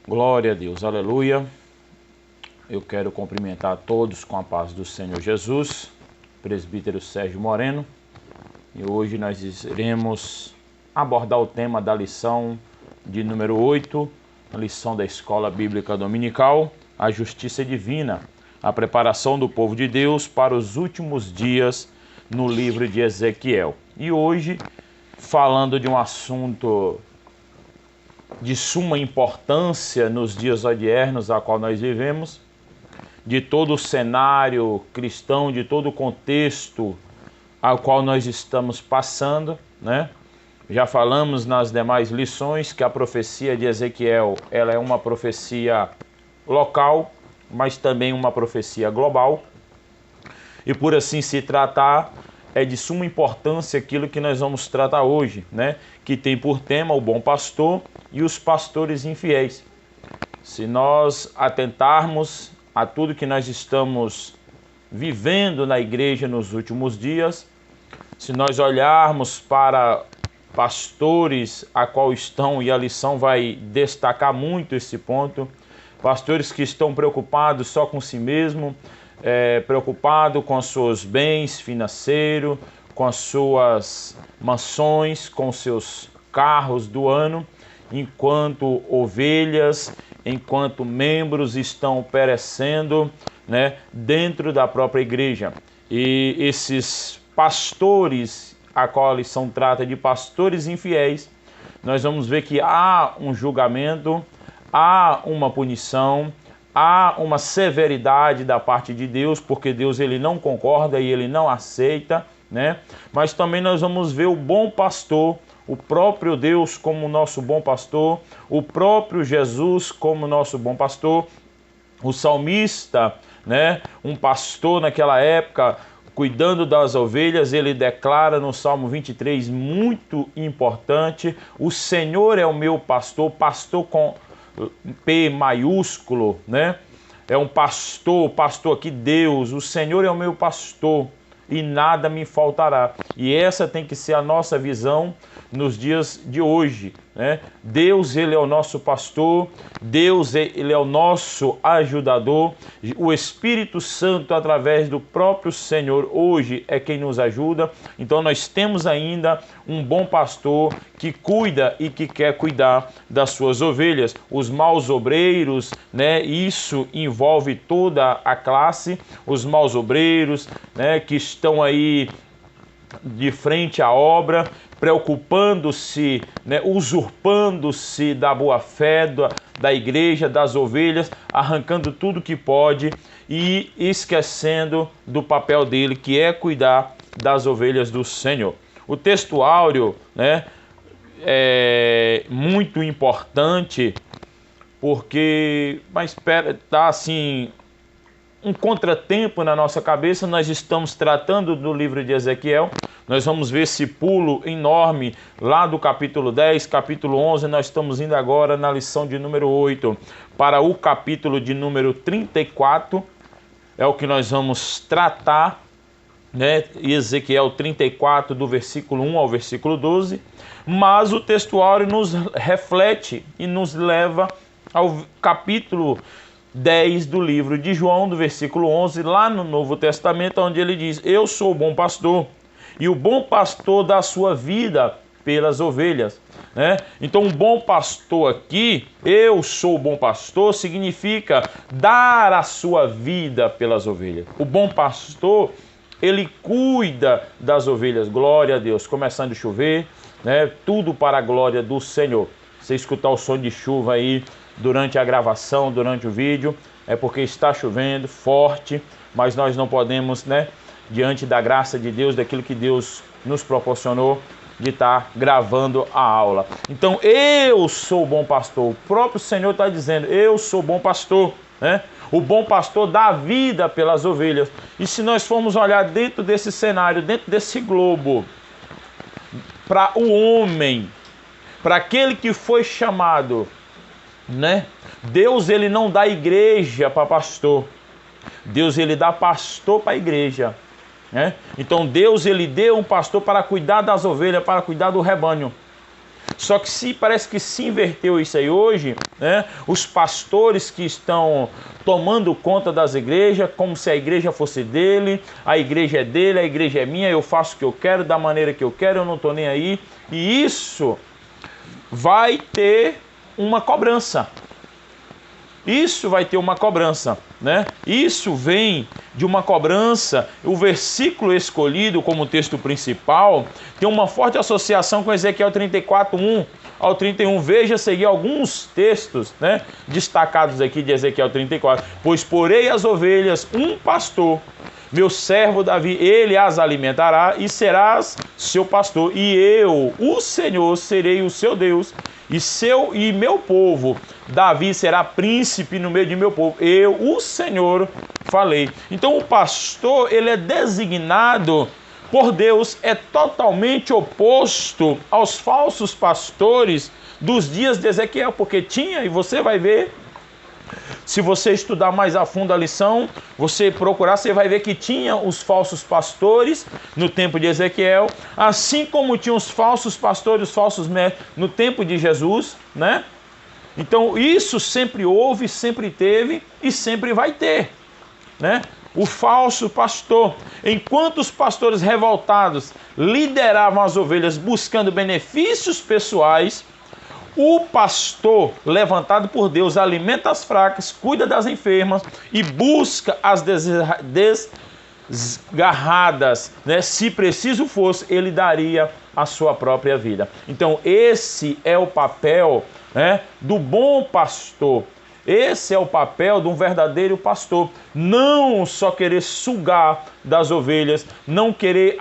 Glória a Deus, aleluia. Eu quero cumprimentar a todos com a paz do Senhor Jesus, presbítero Sérgio Moreno. E hoje nós iremos abordar o tema da lição de número 8, a lição da Escola Bíblica Dominical, a Justiça Divina, a preparação do povo de Deus para os últimos dias no livro de Ezequiel. E hoje, falando de um assunto de suma importância nos dias odiernos a qual nós vivemos, de todo o cenário cristão, de todo o contexto ao qual nós estamos passando, né? Já falamos nas demais lições que a profecia de Ezequiel, ela é uma profecia local, mas também uma profecia global. E por assim se tratar, é de suma importância aquilo que nós vamos tratar hoje, né? Que tem por tema o bom pastor e os pastores infiéis. Se nós atentarmos a tudo que nós estamos vivendo na igreja nos últimos dias, se nós olharmos para pastores a qual estão, e a lição vai destacar muito esse ponto, pastores que estão preocupados só com si mesmo, preocupado com os seus bens financeiros, com as suas mansões, com os seus carros do ano, enquanto ovelhas, enquanto membros estão perecendo, né, dentro da própria igreja. E esses pastores, a qual a lição trata de pastores infiéis, nós vamos ver que há um julgamento, há uma punição, há uma severidade da parte de Deus, porque Deus ele não concorda e ele não aceita, né? Mas também nós vamos ver o bom pastor, o próprio Deus como nosso bom pastor, o próprio Jesus como nosso bom pastor, o salmista, né? Um pastor naquela época, cuidando das ovelhas, ele declara no Salmo 23, muito importante: o Senhor é o meu pastor, pastor com P maiúsculo, né? É um pastor aqui, Deus, o Senhor é o meu pastor e nada me faltará. E essa tem que ser a nossa visão nos dias de hoje, né? Deus, ele é o nosso pastor, Deus, ele é o nosso ajudador, o Espírito Santo, através do próprio Senhor, hoje é quem nos ajuda. Então nós temos ainda um bom pastor que cuida e que quer cuidar das suas ovelhas. Os maus obreiros, né? Isso envolve toda a classe, os maus obreiros, né? Que estão aí de frente à obra, preocupando-se, né, usurpando-se da boa-fé da igreja, das ovelhas, arrancando tudo que pode e esquecendo do papel dele, que é cuidar das ovelhas do Senhor. O texto áureo, né, é muito importante, porque, mas tá assim, um contratempo na nossa cabeça. Nós estamos tratando do livro de Ezequiel, nós vamos ver esse pulo enorme lá do capítulo 10, capítulo 11, nós estamos indo agora na lição de número 8 para o capítulo de número 34, é o que nós vamos tratar, né? Ezequiel 34, do versículo 1 ao versículo 12, mas o texto áureo nos reflete e nos leva ao capítulo 10 do livro de João, do versículo 11, lá no Novo Testamento, onde ele diz: eu sou o bom pastor, e o bom pastor dá a sua vida pelas ovelhas, né? Então, um bom pastor aqui, eu sou o bom pastor, significa dar a sua vida pelas ovelhas. O bom pastor, ele cuida das ovelhas. Glória a Deus. Começando a chover, né? Tudo para a glória do Senhor. Você escutar o som de chuva aí durante a gravação, durante o vídeo, é porque está chovendo forte, mas nós não podemos, né, diante da graça de Deus, daquilo que Deus nos proporcionou, de estar gravando a aula. Então, eu sou o bom pastor. O próprio Senhor está dizendo: eu sou o bom pastor, né? O bom pastor dá a vida pelas ovelhas. E se nós formos olhar dentro desse cenário, dentro desse globo, para o homem, para aquele que foi chamado, né? Deus, ele não dá igreja para pastor. Deus, ele dá pastor para a igreja, né? Então Deus, ele deu um pastor para cuidar das ovelhas, para cuidar do rebanho. Só que parece que se inverteu isso aí hoje, né? Os pastores que estão tomando conta das igrejas, como se a igreja fosse dele, a igreja é dele, a igreja é minha, eu faço o que eu quero, da maneira que eu quero, eu não estou nem aí. E isso vai ter uma cobrança. Isso vai ter uma cobrança, né? Isso vem de uma cobrança. O versículo escolhido como texto principal tem uma forte associação com Ezequiel 34, 1 ao 31. Veja seguir alguns textos, né, destacados aqui de Ezequiel 34. Pois porei as ovelhas um pastor, meu servo Davi, ele as alimentará e serás seu pastor. E eu, o Senhor, serei o seu Deus e meu povo, Davi, será príncipe no meio de meu povo. Eu, o Senhor, falei. Então o pastor, ele é designado por Deus, é totalmente oposto aos falsos pastores dos dias de Ezequiel, porque tinha, e você vai ver, se você estudar mais a fundo a lição, você procurar, você vai ver que tinha os falsos pastores no tempo de Ezequiel, assim como tinha os falsos pastores, os falsos mestres no tempo de Jesus, né? Então isso sempre houve, sempre teve e sempre vai ter, né? O falso pastor, enquanto os pastores revoltados lideravam as ovelhas buscando benefícios pessoais, o pastor levantado por Deus alimenta as fracas, cuida das enfermas e busca as desgarradas, né? Se preciso fosse, ele daria a sua própria vida. Então esse é o papel, né, do bom pastor. Esse é o papel de um verdadeiro pastor. Não só querer sugar das ovelhas, não querer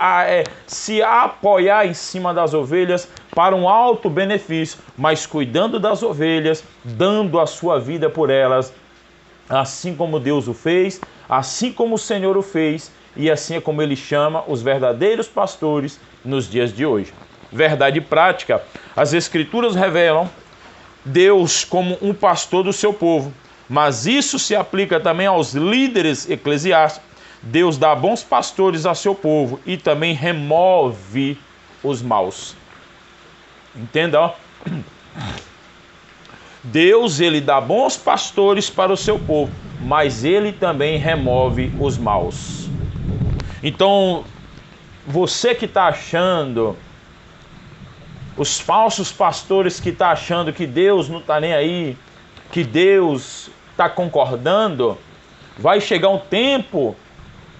se apoiar em cima das ovelhas para um alto benefício, mas cuidando das ovelhas, dando a sua vida por elas, assim como Deus o fez, assim como o Senhor o fez, e assim é como ele chama os verdadeiros pastores nos dias de hoje. Verdade prática, as Escrituras revelam Deus como um pastor do seu povo, mas isso se aplica também aos líderes eclesiásticos. Deus dá bons pastores a seu povo e também remove os maus. Entenda, ó. Deus, ele dá bons pastores para o seu povo, mas ele também remove os maus. Então, você que está achando, os falsos pastores que estão achando que Deus não está nem aí, que Deus está concordando, vai chegar um tempo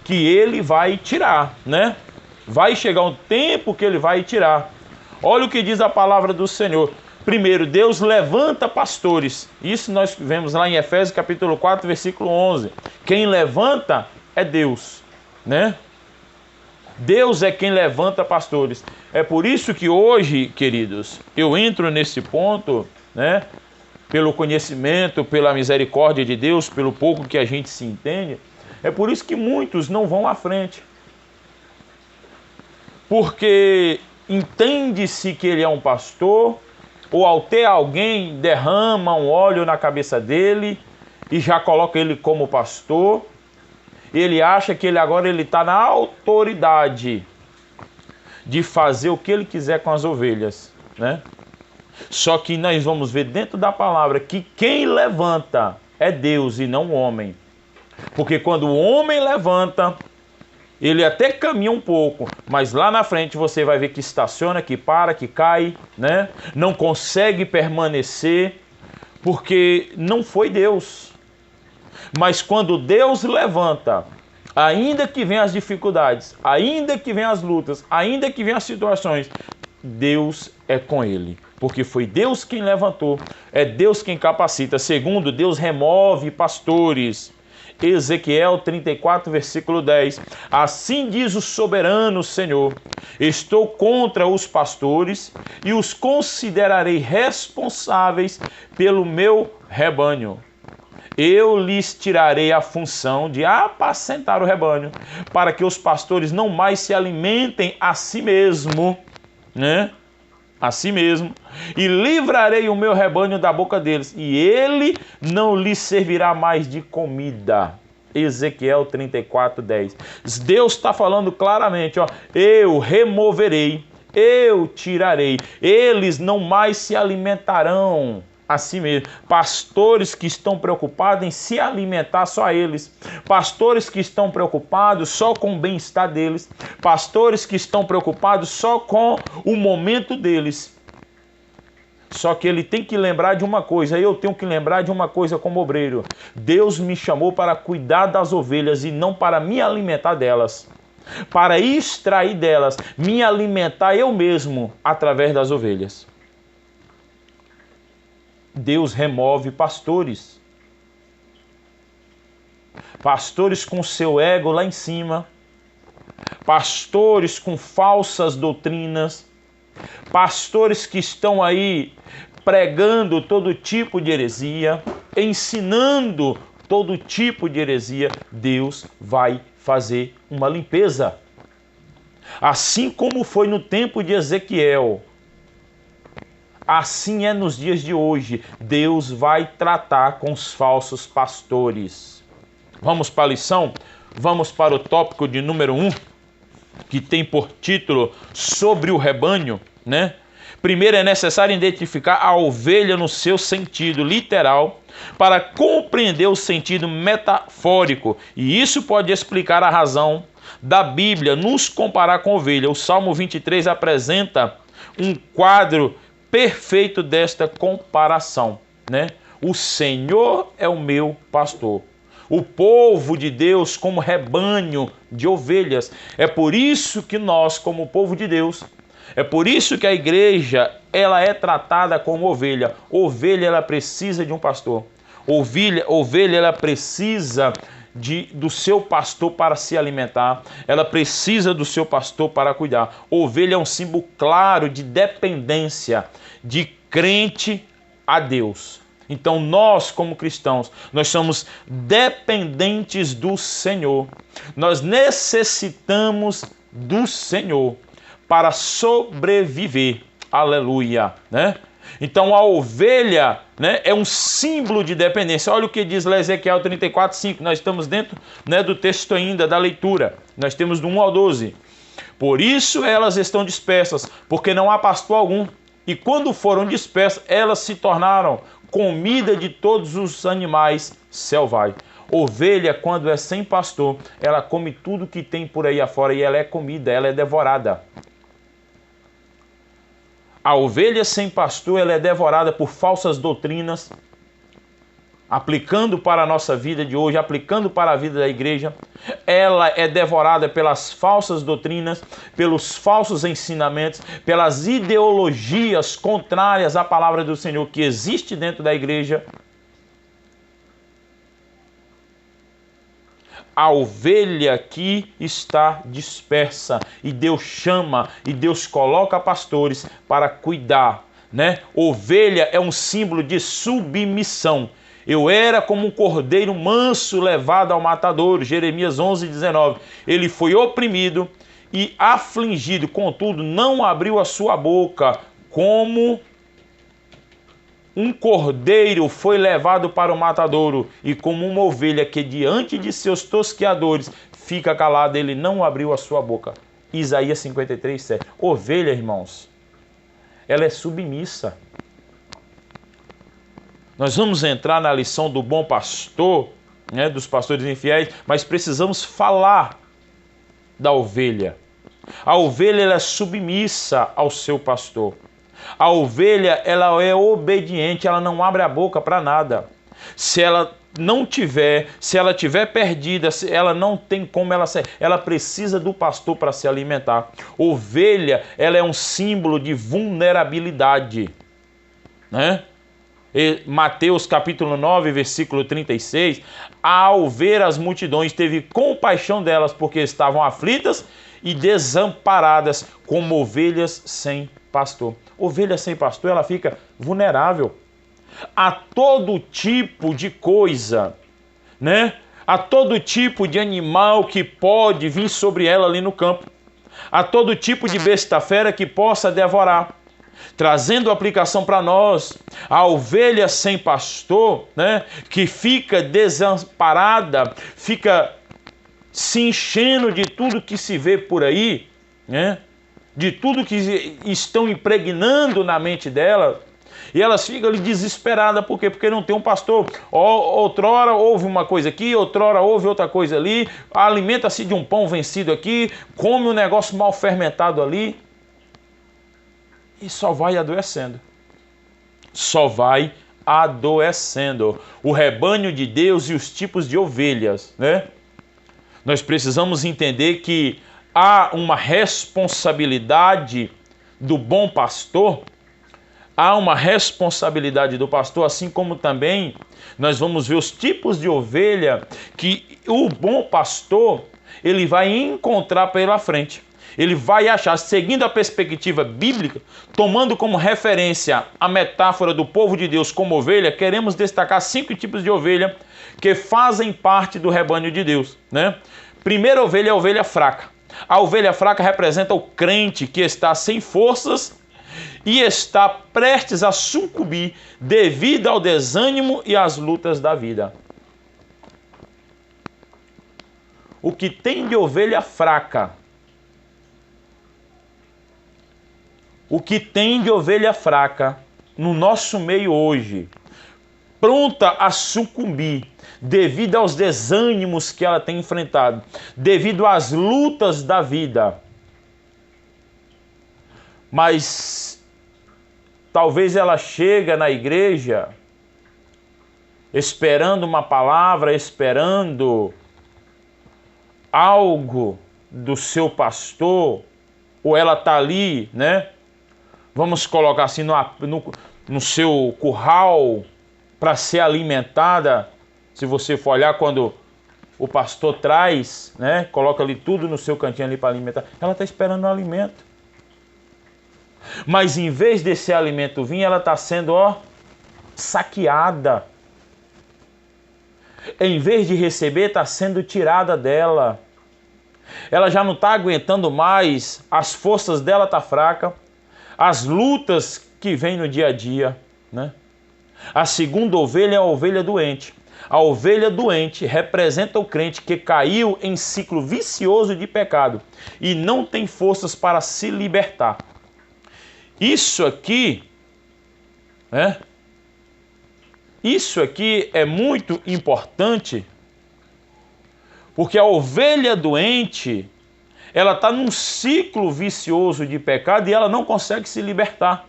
que ele vai tirar, né? Vai chegar um tempo que ele vai tirar. Olha o que diz a palavra do Senhor. Primeiro, Deus levanta pastores. Isso nós vemos lá em Efésios capítulo 4, versículo 11. Quem levanta é Deus, né? Deus é quem levanta pastores. É por isso que hoje, queridos, eu entro nesse ponto, né? Pelo conhecimento, pela misericórdia de Deus, pelo pouco que a gente se entende. É por isso que muitos não vão à frente. Porque entende-se que ele é um pastor, ou ao ter alguém, derrama um óleo na cabeça dele e já coloca ele como pastor. Ele acha que agora ele está na autoridade de fazer o que ele quiser com as ovelhas, né? Só que nós vamos ver dentro da palavra que quem levanta é Deus e não o homem. Porque quando o homem levanta, ele até caminha um pouco, mas lá na frente você vai ver que estaciona, que para, que cai, né? Não consegue permanecer, porque não foi Deus. Mas quando Deus levanta, ainda que venham as dificuldades, ainda que venham as lutas, ainda que venham as situações, Deus é com ele. Porque foi Deus quem levantou, é Deus quem capacita. Segundo, Deus remove pastores. Ezequiel 34, versículo 10. Assim diz o soberano Senhor: estou contra os pastores e os considerarei responsáveis pelo meu rebanho. Eu lhes tirarei a função de apacentar o rebanho, para que os pastores não mais se alimentem a si mesmo, né? A si mesmo, e livrarei o meu rebanho da boca deles, e ele não lhes servirá mais de comida. Ezequiel 34, 10. Deus está falando claramente, ó, eu removerei, eu tirarei. Eles não mais se alimentarão a si mesmo. Pastores que estão preocupados em se alimentar só eles. Pastores que estão preocupados só com o bem-estar deles. Pastores que estão preocupados só com o momento deles. Só que ele tem que lembrar de uma coisa, eu tenho que lembrar de uma coisa como obreiro. Deus me chamou para cuidar das ovelhas e não para me alimentar delas. Para extrair delas, me alimentar eu mesmo através das ovelhas. Deus remove pastores. Pastores com seu ego lá em cima. Pastores com falsas doutrinas. Pastores que estão aí pregando todo tipo de heresia, ensinando todo tipo de heresia. Deus vai fazer uma limpeza. Assim como foi no tempo de Ezequiel, assim é nos dias de hoje. Deus vai tratar com os falsos pastores. Vamos para a lição? Vamos para o tópico de número 1, que tem por título sobre o rebanho, né? Primeiro é necessário identificar a ovelha no seu sentido literal para compreender o sentido metafórico. E isso pode explicar a razão da Bíblia nos comparar com a ovelha. O Salmo 23 apresenta um quadro perfeito desta comparação, né? O Senhor é o meu pastor. O povo de Deus como rebanho de ovelhas. É por isso que nós, como povo de Deus, é por isso que a igreja, ela é tratada como ovelha. Ovelha, ela precisa de um pastor. Ovelha, ela precisa do seu pastor para se alimentar. Ela precisa do seu pastor para cuidar. Ovelha é um símbolo claro de dependência, de crente a Deus. Então nós, como cristãos, nós somos dependentes do Senhor. Nós necessitamos do Senhor para sobreviver. Aleluia, né? Então a ovelha, né, é um símbolo de dependência. Olha o que diz lá Ezequiel 34:5. Nós estamos dentro, né, do texto ainda, da leitura. Nós temos do 1 ao 12. Por isso elas estão dispersas, porque não há pastor algum. E quando foram dispersas, elas se tornaram comida de todos os animais selvagens. Ovelha, quando é sem pastor, ela come tudo que tem por aí afora e ela é comida, ela é devorada. A ovelha sem pastor, ela é devorada por falsas doutrinas, aplicando para a nossa vida de hoje, aplicando para a vida da igreja. Ela é devorada pelas falsas doutrinas, pelos falsos ensinamentos, pelas ideologias contrárias à palavra do Senhor que existe dentro da igreja. A ovelha aqui está dispersa e Deus chama e Deus coloca pastores para cuidar, né? Ovelha é um símbolo de submissão. Eu era como um cordeiro manso levado ao matadouro, Jeremias 11:19. Ele foi oprimido e afligido, contudo não abriu a sua boca. Como um cordeiro foi levado para o matadouro, e como uma ovelha que diante de seus tosqueadores fica calada, ele não abriu a sua boca. Isaías 53:7. Ovelha, irmãos, ela é submissa. Nós vamos entrar na lição do bom pastor, né, dos pastores infiéis, mas precisamos falar da ovelha. A ovelha, ela é submissa ao seu pastor. A ovelha, ela é obediente, ela não abre a boca para nada. Se ela tiver perdida, se ela não tem como ela precisa do pastor para se alimentar. Ovelha, ela é um símbolo de vulnerabilidade, né? Mateus capítulo 9, versículo 36, ao ver as multidões, teve compaixão delas, porque estavam aflitas e desamparadas, como ovelhas sem pastor. Ovelha sem pastor, ela fica vulnerável a todo tipo de coisa, né? A todo tipo de animal que pode vir sobre ela ali no campo, a todo tipo de besta-fera que possa devorar. Trazendo aplicação para nós, a ovelha sem pastor, né, que fica desamparada, fica se enchendo de tudo que se vê por aí, né, de tudo que estão impregnando na mente dela, e elas ficam ali desesperadas. Por quê? Porque não tem um pastor. Outrora houve uma coisa aqui, outrora houve outra coisa ali, alimenta-se de um pão vencido aqui, come um negócio mal fermentado ali, e só vai adoecendo. Só vai adoecendo. O rebanho de Deus e os tipos de ovelhas, né? Nós precisamos entender que há uma responsabilidade do bom pastor, há uma responsabilidade do pastor, assim como também nós vamos ver os tipos de ovelha que o bom pastor ele vai encontrar pela frente. Ele vai achar, seguindo a perspectiva bíblica, tomando como referência a metáfora do povo de Deus como ovelha, queremos destacar 5 tipos de ovelha que fazem parte do rebanho de Deus, né? Primeira ovelha é a ovelha fraca. A ovelha fraca representa o crente que está sem forças e está prestes a sucumbir devido ao desânimo e às lutas da vida. O que tem de ovelha fraca? O que tem de ovelha fraca no nosso meio hoje, pronta a sucumbir devido aos desânimos que ela tem enfrentado, devido às lutas da vida. Mas talvez ela chega na igreja esperando uma palavra, esperando algo do seu pastor, ou ela está ali, né? Vamos colocar assim no seu curral para ser alimentada. Se você for olhar quando o pastor traz, né? Coloca ali tudo no seu cantinho ali para alimentar. Ela está esperando o alimento. Mas em vez desse alimento vir, ela está sendo, saqueada. Em vez de receber, está sendo tirada dela. Ela já não está aguentando mais, as forças dela estão fracas, as lutas que vêm no dia a dia, né? A segunda ovelha é a ovelha doente. A ovelha doente representa o crente que caiu em ciclo vicioso de pecado e não tem forças para se libertar. Isso aqui, né? Isso aqui é muito importante, porque a ovelha doente, ela está num ciclo vicioso de pecado e ela não consegue se libertar.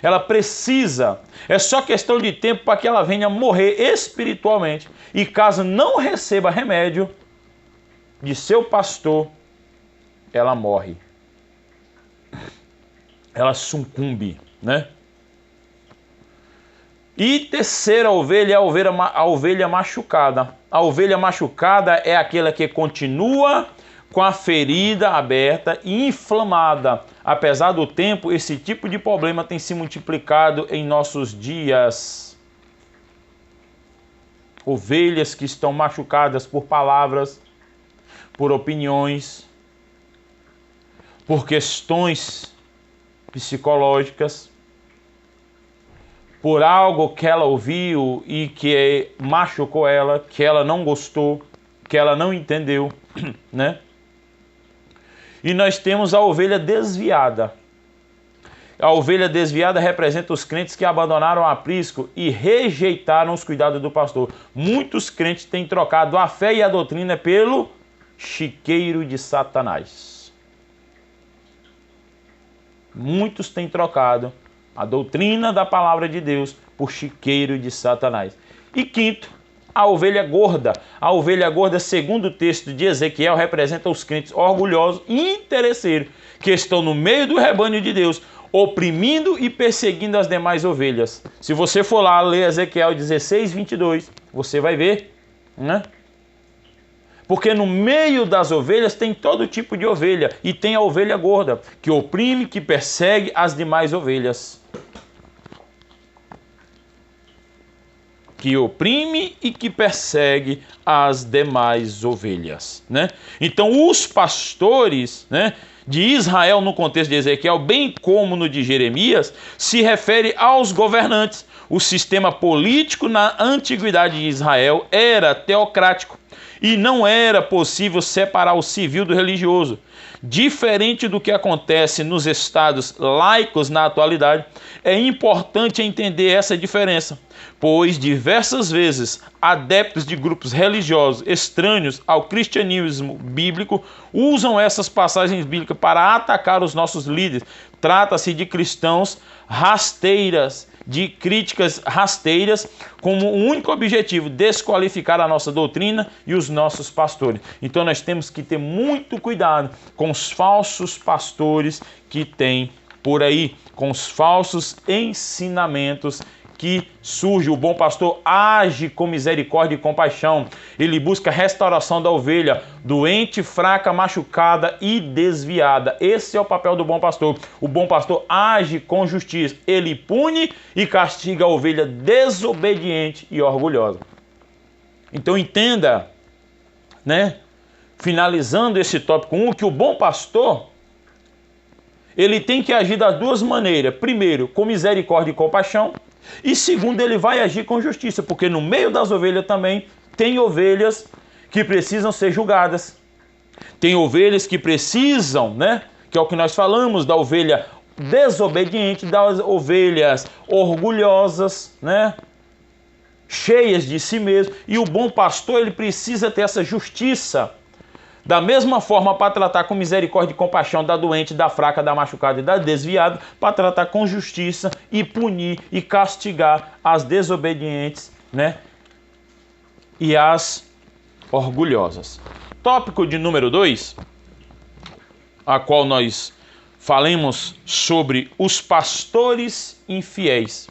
Ela precisa, é só questão de tempo para que ela venha morrer espiritualmente. E caso não receba remédio de seu pastor, ela morre. Ela sucumbe, né? E terceira ovelha é a ovelha machucada. A ovelha machucada é aquela que continua com a ferida aberta e inflamada. Apesar do tempo, esse tipo de problema tem se multiplicado em nossos dias. Ovelhas que estão machucadas por palavras, por opiniões, por questões psicológicas, por algo que ela ouviu e que machucou ela, que ela não gostou, que ela não entendeu, né? E nós temos a ovelha desviada. A ovelha desviada representa os crentes que abandonaram o aprisco e rejeitaram os cuidados do pastor. Muitos crentes têm trocado a fé e a doutrina pelo chiqueiro de Satanás. Muitos têm trocado a doutrina da palavra de Deus por chiqueiro de Satanás. E quinto, a ovelha gorda. A ovelha gorda, segundo o texto de Ezequiel, representa os crentes orgulhosos e interesseiros que estão no meio do rebanho de Deus, oprimindo e perseguindo as demais ovelhas. Se você for lá ler Ezequiel 16, 22, você vai ver, né? Porque no meio das ovelhas tem todo tipo de ovelha. E tem a ovelha gorda, que oprime, que persegue as demais ovelhas. Que oprime e que persegue as demais ovelhas, né? Então os pastores, né, de Israel no contexto de Ezequiel, bem como no de Jeremias, se refere aos governantes. O sistema político na antiguidade de Israel era teocrático e não era possível separar o civil do religioso. Diferente do que acontece nos estados laicos na atualidade, é importante entender essa diferença, pois diversas vezes adeptos de grupos religiosos estranhos ao cristianismo bíblico usam essas passagens bíblicas para atacar os nossos líderes. Trata-se de cristãos rasteiras, de críticas rasteiras, como o único objetivo desqualificar a nossa doutrina e os nossos pastores. Então nós temos que ter muito cuidado com os falsos pastores que tem por aí, com os falsos ensinamentos que surge. O bom pastor age com misericórdia e compaixão. Ele busca a restauração da ovelha, doente, fraca, machucada e desviada. Esse é o papel do bom pastor. O bom pastor age com justiça. Ele pune e castiga a ovelha desobediente e orgulhosa. Então entenda, né? Finalizando esse tópico 1, que o bom pastor, ele tem que agir das duas maneiras. Primeiro, com misericórdia e compaixão. E segundo, ele vai agir com justiça, porque no meio das ovelhas também tem ovelhas que precisam ser julgadas. Tem ovelhas que precisam, né? Que é o que nós falamos da ovelha desobediente, das ovelhas orgulhosas, né? Cheias de si mesmo. E o bom pastor, ele precisa ter essa justiça. Da mesma forma, para tratar com misericórdia e compaixão da doente, da fraca, da machucada e da desviada, para tratar com justiça e punir e castigar as desobedientes, né? E as orgulhosas. Tópico de número 2, a qual nós falamos sobre os pastores infiéis.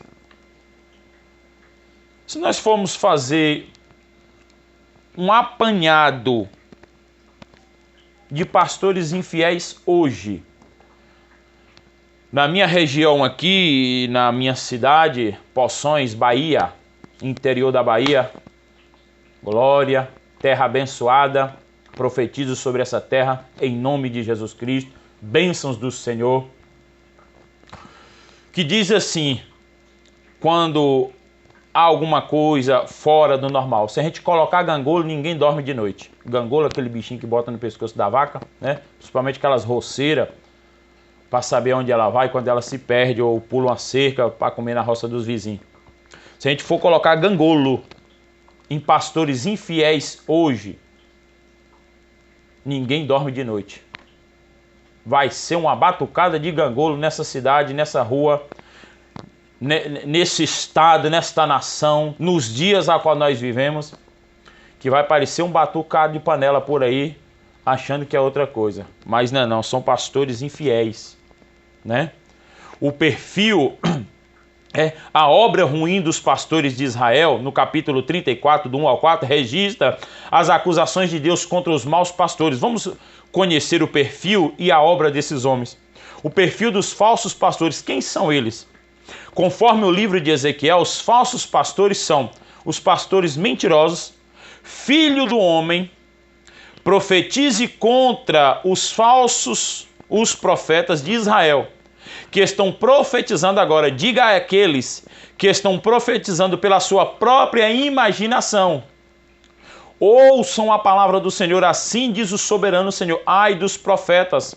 Se nós formos fazer um apanhado de pastores infiéis hoje, na minha região aqui, na minha cidade, Poções, Bahia, interior da Bahia, glória, terra abençoada, profetizo sobre essa terra em nome de Jesus Cristo, bênçãos do Senhor, que diz assim, quando há alguma coisa fora do normal. Se a gente colocar gangolo, ninguém dorme de noite. Gangolo é aquele bichinho que bota no pescoço da vaca, né? Principalmente aquelas roceiras, para saber onde ela vai quando ela se perde ou pula uma cerca para comer na roça dos vizinhos. Se a gente for colocar gangolo em pastores infiéis hoje, ninguém dorme de noite. Vai ser uma batucada de gangolo nessa cidade, nessa rua, nesse estado, nesta nação, nos dias a qual nós vivemos, que vai parecer um batucado de panela por aí, achando que é outra coisa. Mas não é não, são pastores infiéis, né? O perfil é a obra ruim dos pastores de Israel, no capítulo 34, do 1 ao 4, registra as acusações de Deus contra os maus pastores. Vamos conhecer o perfil e a obra desses homens. O perfil dos falsos pastores, quem são eles? Conforme o livro de Ezequiel, os falsos pastores são os pastores mentirosos, filho do homem, profetize contra os profetas de Israel, que estão profetizando agora. Diga àqueles que estão profetizando pela sua própria imaginação. Ouçam a palavra do Senhor, assim diz o soberano Senhor. Ai dos profetas,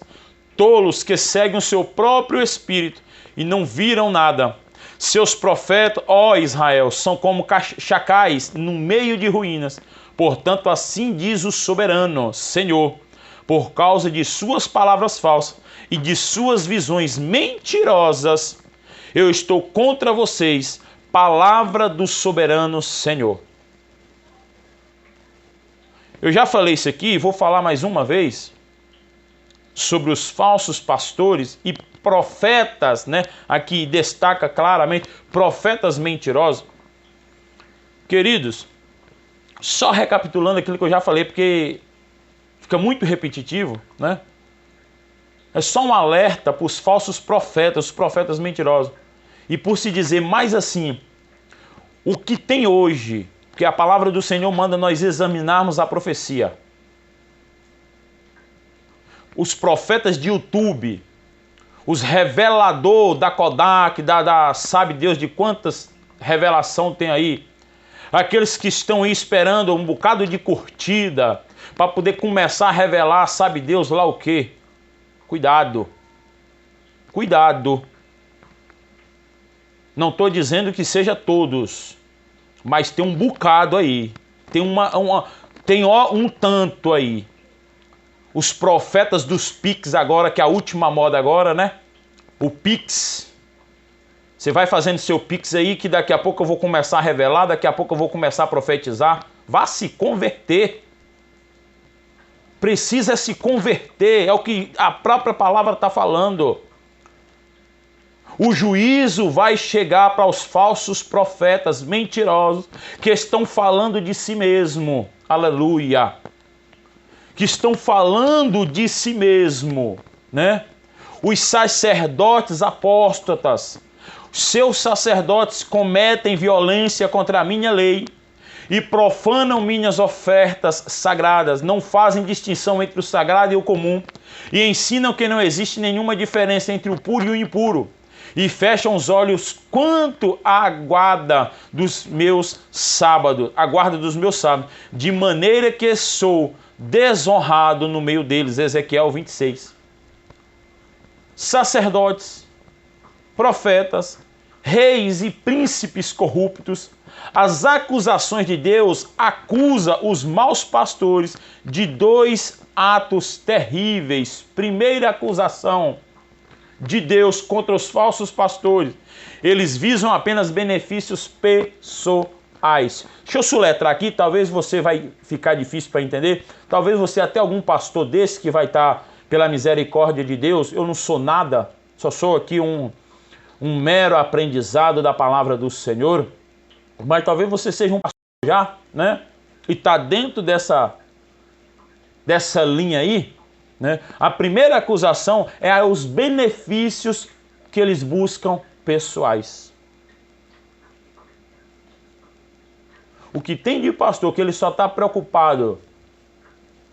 tolos que seguem o seu próprio espírito e não viram nada. Seus profetas, ó Israel, são como chacais no meio de ruínas. Portanto, assim diz o soberano Senhor, por causa de suas palavras falsas e de suas visões mentirosas, eu estou contra vocês. Palavra do soberano Senhor. Eu já falei isso aqui e vou falar mais uma vez sobre os falsos pastores e profetas, né? Aqui destaca claramente profetas mentirosos. Queridos, só recapitulando aquilo que eu já falei, porque fica muito repetitivo, né? É só um alerta para os falsos profetas, os profetas mentirosos. E por se dizer mais assim, o que tem hoje, que a palavra do Senhor manda nós examinarmos a profecia. Os profetas de YouTube, os reveladores da Kodak, sabe Deus de quantas revelação tem aí. Aqueles que estão aí esperando um bocado de curtida para poder começar a revelar, sabe Deus lá o quê. Cuidado. Cuidado. Não estou dizendo que seja todos, mas tem um bocado aí. Tem um tanto aí. Os profetas dos Pix agora, que é a última moda agora, né? O Pix. Você vai fazendo seu Pix aí, que daqui a pouco eu vou começar a revelar, daqui a pouco eu vou começar a profetizar. Vá se converter. Precisa se converter, é o que a própria palavra está falando. O juízo vai chegar para os falsos profetas mentirosos que estão falando de si mesmo. Aleluia. Que estão falando de si mesmo, né? Os sacerdotes apóstatas, seus sacerdotes cometem violência contra a minha lei e profanam minhas ofertas sagradas, não fazem distinção entre o sagrado e o comum, e ensinam que não existe nenhuma diferença entre o puro e o impuro, e fecham os olhos quanto à guarda dos meus sábados, de maneira que sou desonrado no meio deles. Ezequiel 26. Sacerdotes, profetas, reis e príncipes corruptos, as acusações de Deus acusa os maus pastores de dois atos terríveis. Primeira acusação de Deus contra os falsos pastores: eles visam apenas benefícios pessoais. Deixa eu soletrar aqui, talvez você vai ficar difícil para entender, talvez você até algum pastor desse que vai estar, pela misericórdia de Deus, eu não sou nada, só sou aqui um mero aprendizado da palavra do Senhor, mas talvez você seja um pastor já, né? E está dentro dessa linha aí, né? A primeira acusação é os benefícios que eles buscam pessoais. O que tem de pastor que ele só está preocupado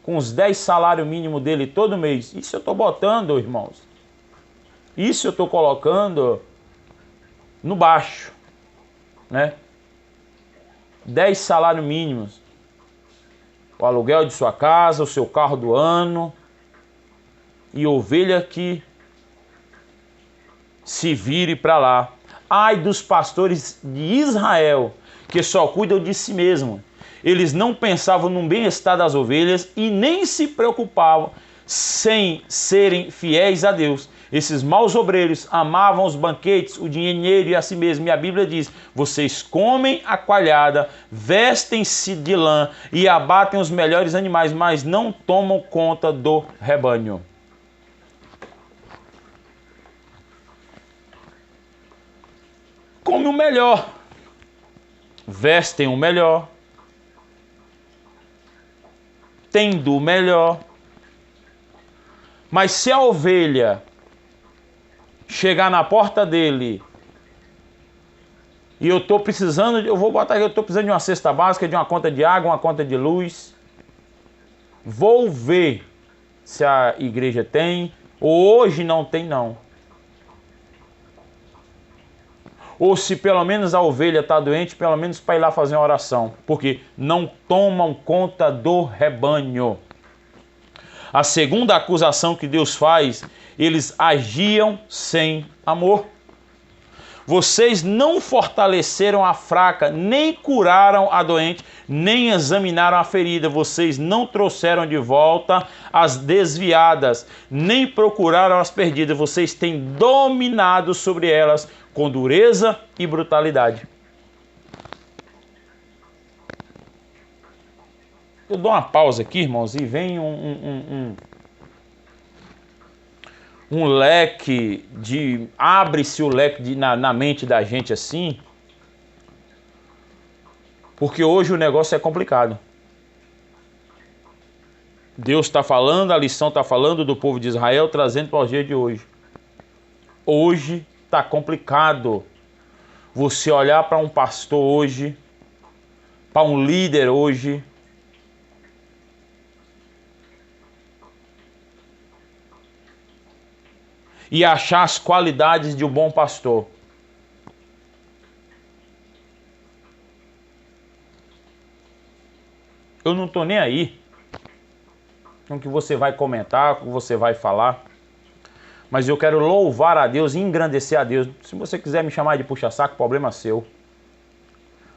com os 10 salários mínimos dele todo mês, isso eu estou botando, irmãos, isso eu estou colocando no baixo, né? 10 salários mínimos, o aluguel de sua casa, o seu carro do ano, e ovelha que se vire para lá. Ai dos pastores de Israel, que só cuidam de si mesmo. Eles não pensavam no bem-estar das ovelhas e nem se preocupavam sem serem fiéis a Deus. Esses maus obreiros amavam os banquetes, o dinheiro e a si mesmo. E a Bíblia diz: vocês comem a coalhada, vestem-se de lã e abatem os melhores animais, mas não tomam conta do rebanho. Come o melhor, vestem o melhor, tendo o melhor. Mas se a ovelha chegar na porta dele e eu estou precisando, eu vou botar aqui, eu estou precisando de uma cesta básica, de uma conta de água, uma conta de luz, vou ver se a igreja tem, hoje não tem não. Ou se pelo menos a ovelha está doente, pelo menos para ir lá fazer uma oração, porque não tomam conta do rebanho. A segunda acusação que Deus faz: eles agiam sem amor. Vocês não fortaleceram a fraca, nem curaram a doente, nem examinaram a ferida. Vocês não trouxeram de volta as desviadas, nem procuraram as perdidas. Vocês têm dominado sobre elas com dureza e brutalidade. Eu dou uma pausa aqui, irmãos, e vem um leque de... abre-se o leque na mente da gente assim, porque hoje o negócio é complicado. Deus está falando, a lição está falando do povo de Israel, trazendo para o dia de hoje. Hoje está complicado você olhar para um pastor hoje, para um líder hoje, e achar as qualidades de um bom pastor. Eu não estou nem aí com o que você vai comentar, com o que você vai falar. mas eu quero louvar a Deus e engrandecer a Deus. Se você quiser me chamar de puxa-saco, problema seu.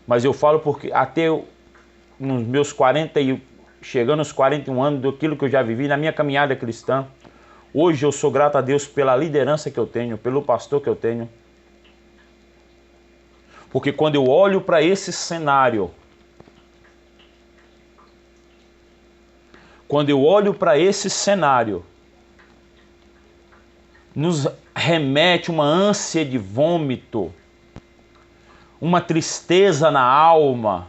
Mas eu falo porque até nos meus 40 e chegando aos 41 anos, daquilo que eu já vivi na minha caminhada cristã, hoje eu sou grato a Deus pela liderança que eu tenho, pelo pastor que eu tenho. Porque quando eu olho para esse cenário, nos remete uma ânsia de vômito, uma tristeza na alma,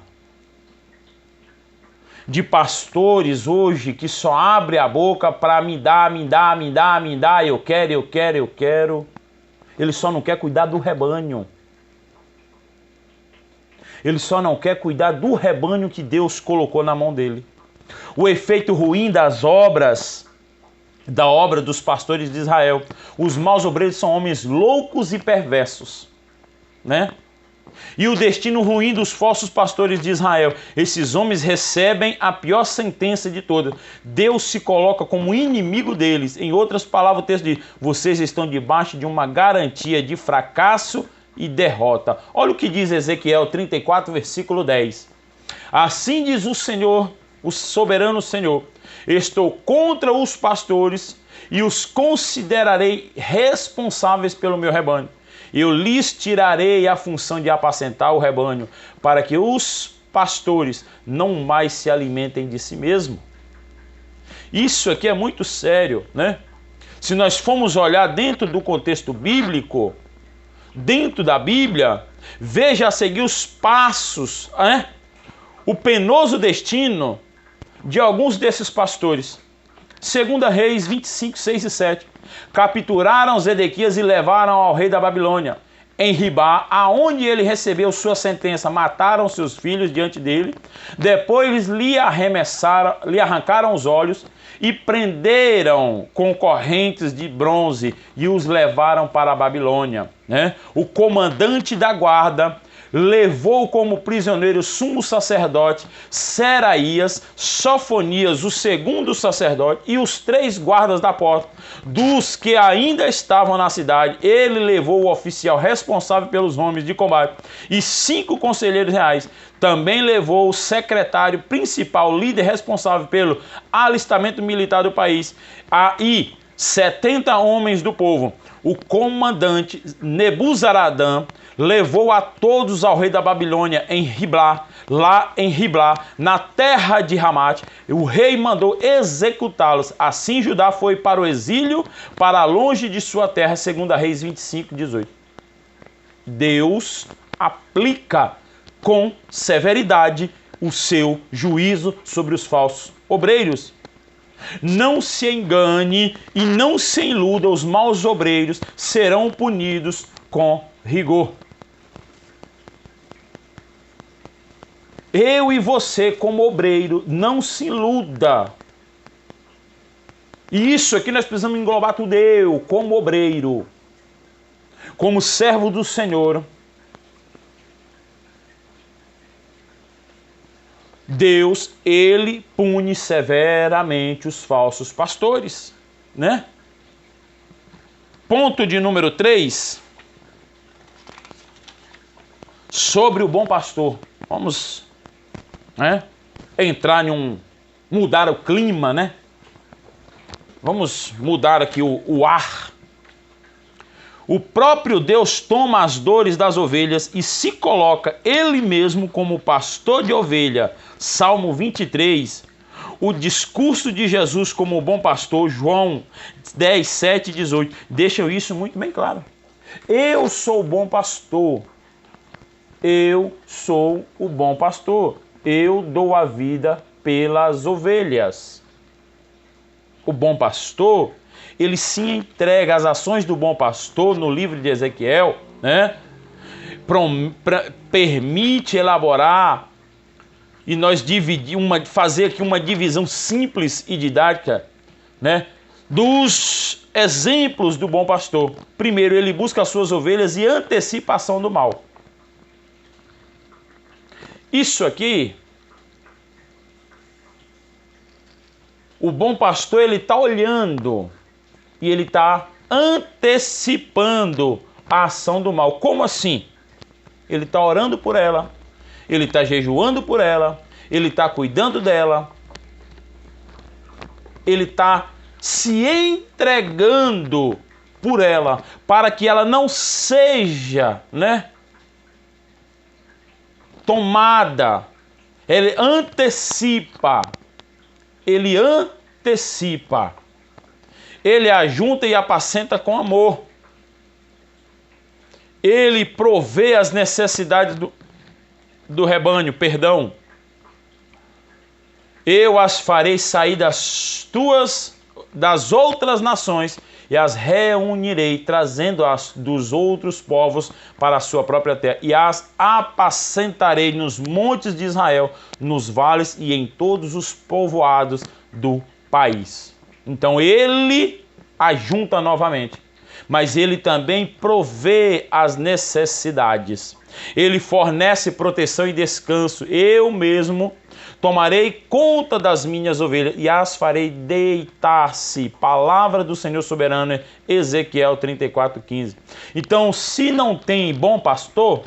de pastores hoje que só abrem a boca para me dá, eu quero. Ele só não quer cuidar do rebanho. Ele só não quer cuidar do rebanho que Deus colocou na mão dele. O efeito ruim da obra dos pastores de Israel. Os maus obreiros são homens loucos e perversos, né? E o destino ruim dos falsos pastores de Israel. Esses homens recebem a pior sentença de todas. Deus se coloca como inimigo deles. Em outras palavras, o texto diz: vocês estão debaixo de uma garantia de fracasso e derrota. Olha o que diz Ezequiel 34, versículo 10. Assim diz o Senhor, o soberano Senhor: estou contra os pastores e os considerarei responsáveis pelo meu rebanho. Eu lhes tirarei a função de apacentar o rebanho, para que os pastores não mais se alimentem de si mesmos. Isso aqui é muito sério, né? Se nós formos olhar dentro do contexto bíblico, dentro da Bíblia, veja a seguir os passos, né? O penoso destino de alguns desses pastores. 2 Reis 25, 6 e 7. Capturaram Zedequias e levaram ao rei da Babilônia. Em Ribá, aonde ele recebeu sua sentença, mataram seus filhos diante dele. Depois lhe arrancaram os olhos e prenderam com correntes de bronze e os levaram para a Babilônia, né? O comandante da guarda levou como prisioneiro o sumo sacerdote Seraías, Sofonias, o segundo sacerdote, e os 3 guardas da porta. Dos que ainda estavam na cidade, ele levou o oficial responsável pelos homens de combate e 5 conselheiros reais. Também levou o secretário principal, líder responsável pelo alistamento militar do país, e 70 homens do povo. O comandante Nebuzaradã levou a todos ao rei da Babilônia em Riblá, na terra de Ramate. O rei mandou executá-los. Assim Judá foi para o exílio, para longe de sua terra, 2 Reis 25, 18. Deus aplica com severidade o seu juízo sobre os falsos obreiros. Não se engane e não se iluda, os maus obreiros serão punidos com rigor. Eu e você, como obreiro, não se iluda. E isso aqui nós precisamos englobar tudo. Eu, como obreiro, como servo do Senhor, Deus, ele pune severamente os falsos pastores, né? Ponto de número 3. Sobre o bom pastor. Vamos, né, entrar mudar o clima, né? Vamos mudar aqui o ar. O próprio Deus toma as dores das ovelhas e se coloca ele mesmo como pastor de ovelha. Salmo 23. O discurso de Jesus como o bom pastor, João 10, 7 e 18, deixam isso muito bem claro. Eu sou o bom pastor. Eu sou o bom pastor. Eu dou a vida pelas ovelhas. O bom pastor, ele se entrega às ações do bom pastor no livro de Ezequiel, né? Permite elaborar e nós fazer aqui uma divisão simples e didática, né, dos exemplos do bom pastor. Primeiro, ele busca as suas ovelhas e antecipação do mal. Isso aqui, o bom pastor, ele está olhando e ele está antecipando a ação do mal. Como assim? Ele está orando por ela, ele está jejuando por ela, ele está cuidando dela, ele está se entregando por ela, para que ela não seja, tomada. Ele antecipa, ele ajunta e apacenta com amor. Ele provê as necessidades do rebanho, Eu as farei sair das outras nações e as reunirei, trazendo-as dos outros povos para a sua própria terra, e as apacentarei nos montes de Israel, nos vales e em todos os povoados do país. Então ele ajunta novamente, mas ele também provê as necessidades. Ele fornece proteção e descanso. Eu mesmo tomarei conta das minhas ovelhas e as farei deitar-se. Palavra do Senhor soberano, Ezequiel 34:15. Então, se não tem bom pastor,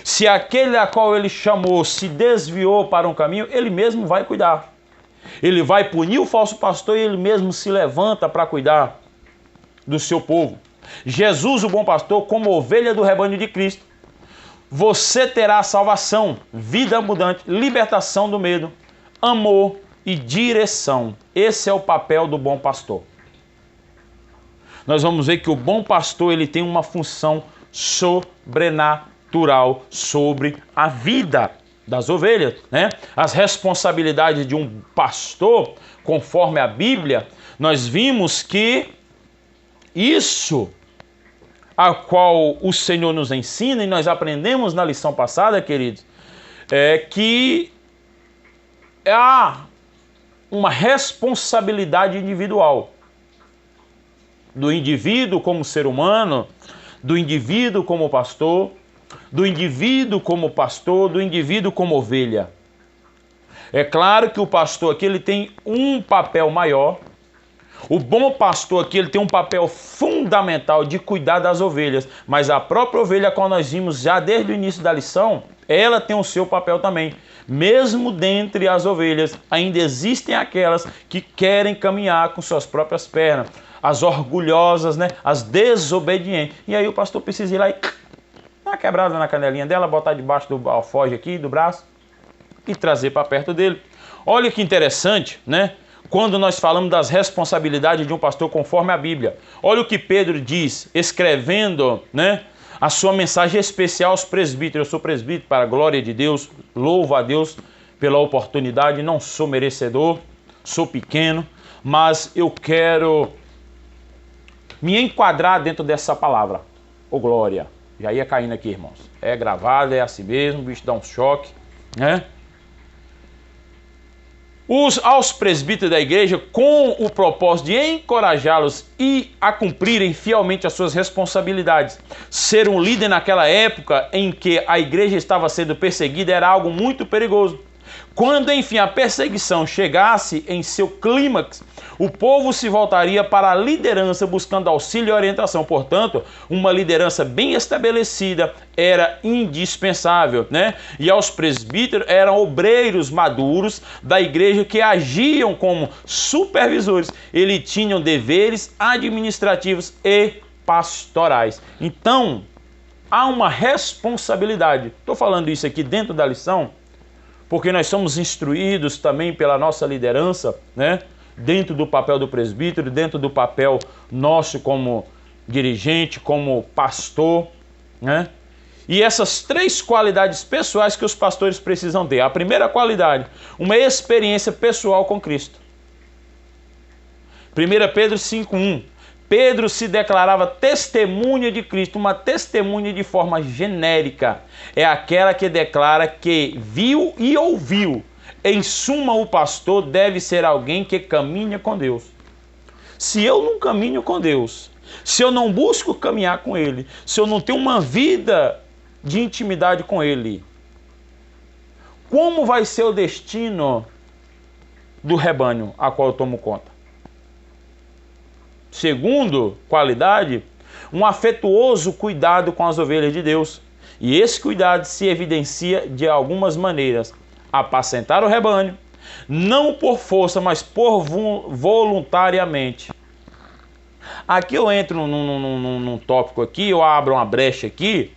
se aquele a qual ele chamou se desviou para um caminho, ele mesmo vai cuidar. Ele vai punir o falso pastor e ele mesmo se levanta para cuidar do seu povo. Jesus, o bom pastor, como ovelha do rebanho de Cristo, você terá salvação, vida abundante, libertação do medo, amor e direção. Esse é o papel do bom pastor. Nós vamos ver que o bom pastor ele tem uma função sobrenatural sobre a vida das ovelhas, As responsabilidades de um pastor, conforme a Bíblia, nós vimos que isso a qual o Senhor nos ensina, e nós aprendemos na lição passada, queridos, é que há uma responsabilidade individual do indivíduo como ser humano, do indivíduo como pastor, do indivíduo como pastor, do indivíduo como ovelha. É claro que o pastor aqui ele tem um papel maior. O bom pastor aqui ele tem um papel fundamental de cuidar das ovelhas, mas a própria ovelha, como nós vimos já desde o início da lição, ela tem o seu papel também. Mesmo dentre as ovelhas, ainda existem aquelas que querem caminhar com suas próprias pernas, as orgulhosas, as desobedientes. E aí o pastor precisa ir lá e dar uma quebrada na canelinha dela, botar debaixo do alfoge aqui, do braço, e trazer para perto dele. Olha que interessante, quando nós falamos das responsabilidades de um pastor conforme a Bíblia. Olha o que Pedro diz, escrevendo, a sua mensagem especial aos presbíteros. Eu sou presbítero para a glória de Deus, louvo a Deus pela oportunidade, não sou merecedor, sou pequeno, mas eu quero me enquadrar dentro dessa palavra. Ô glória, já ia caindo aqui, irmãos. É gravado, é assim mesmo, o bicho dá um choque, aos presbíteros da igreja, com o propósito de encorajá-los a cumprirem fielmente as suas responsabilidades. Ser um líder naquela época em que a igreja estava sendo perseguida era algo muito perigoso. Quando, enfim, a perseguição chegasse em seu clímax, o povo se voltaria para a liderança buscando auxílio e orientação. Portanto, uma liderança bem estabelecida era indispensável, E aos presbíteros eram obreiros maduros da igreja que agiam como supervisores. Eles tinham deveres administrativos e pastorais. Então, há uma responsabilidade. Estou falando isso aqui dentro da lição, porque nós somos instruídos também pela nossa liderança, dentro do papel do presbítero, dentro do papel nosso como dirigente, como pastor, E essas três qualidades pessoais que os pastores precisam ter. A primeira qualidade, uma experiência pessoal com Cristo. 1 Pedro 5:1. Pedro se declarava testemunha de Cristo, uma testemunha de forma genérica. É aquela que declara que viu e ouviu. Em suma, o pastor deve ser alguém que caminha com Deus. Se eu não caminho com Deus, se eu não busco caminhar com Ele, se eu não tenho uma vida de intimidade com Ele, como vai ser o destino do rebanho a qual eu tomo conta? Segundo qualidade, um afetuoso cuidado com as ovelhas de Deus. E esse cuidado se evidencia de algumas maneiras. Apacentar o rebanho, não por força, mas por voluntariamente. Aqui eu entro num tópico aqui, eu abro uma brecha aqui,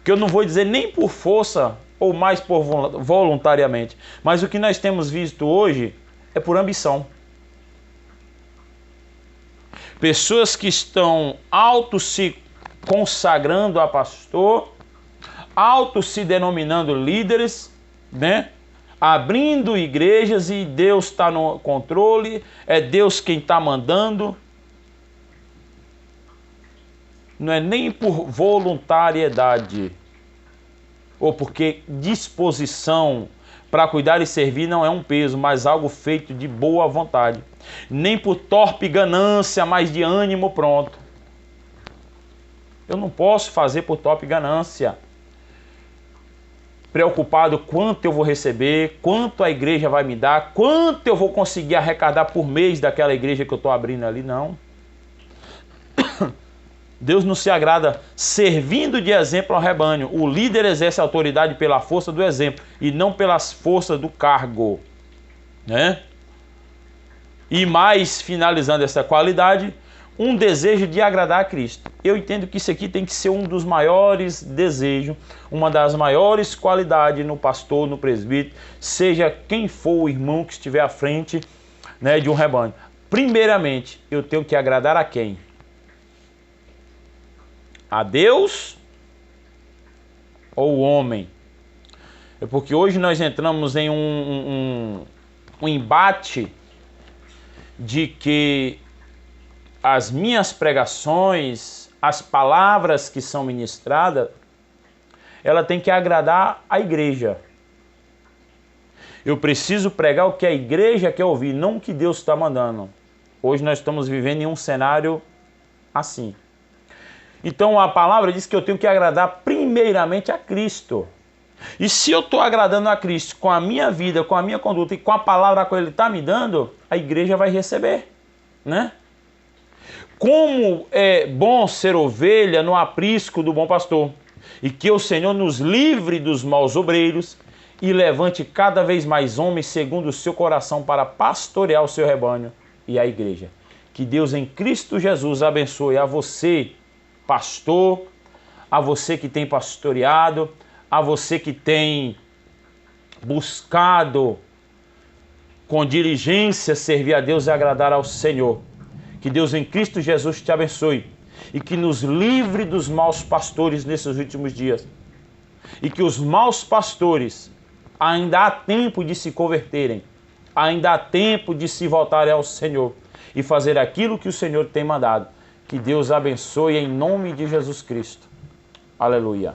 que eu não vou dizer nem por força ou mais por voluntariamente, mas o que nós temos visto hoje é por ambição. Pessoas que estão auto se consagrando a pastor, auto se denominando líderes, né? Abrindo igrejas e Deus está no controle, é Deus quem está mandando. Não é nem por voluntariedade ou porque disposição para cuidar e servir não é um peso, mas algo feito de boa vontade. Nem por torpe ganância, mas de ânimo pronto. Eu não posso fazer por torpe ganância. Preocupado quanto eu vou receber, quanto a igreja vai me dar, quanto eu vou conseguir arrecadar por mês daquela igreja que eu estou abrindo ali, não. Deus não se agrada servindo de exemplo ao rebanho. O líder exerce a autoridade pela força do exemplo e não pelas forças do cargo, né? E mais, finalizando essa qualidade, um desejo de agradar a Cristo. Eu entendo que isso aqui tem que ser um dos maiores desejos, uma das maiores qualidades no pastor, no presbítero, seja quem for o irmão que estiver à frente, né, de um rebanho. Primeiramente, eu tenho que agradar a quem? A Deus ou o homem? É porque hoje nós entramos em um embate de que as minhas pregações, as palavras que são ministradas, ela tem que agradar a igreja. Eu preciso pregar o que a igreja quer ouvir, não o que Deus está mandando. Hoje nós estamos vivendo em um cenário assim. Então a palavra diz que eu tenho que agradar primeiramente a Cristo. E se eu estou agradando a Cristo com a minha vida, com a minha conduta e com a palavra que Ele está me dando, a igreja vai receber, né? Como é bom ser ovelha no aprisco do bom pastor. E que o Senhor nos livre dos maus obreiros e levante cada vez mais homens segundo o seu coração para pastorear o seu rebanho e a igreja. Que Deus em Cristo Jesus abençoe a você, pastor, a você que tem pastoreado, a você que tem buscado com diligência servir a Deus e agradar ao Senhor. Que Deus em Cristo Jesus te abençoe e que nos livre dos maus pastores nesses últimos dias. E que os maus pastores ainda há tempo de se converterem, ainda há tempo de se voltarem ao Senhor e fazer aquilo que o Senhor tem mandado. Que Deus abençoe em nome de Jesus Cristo. Aleluia.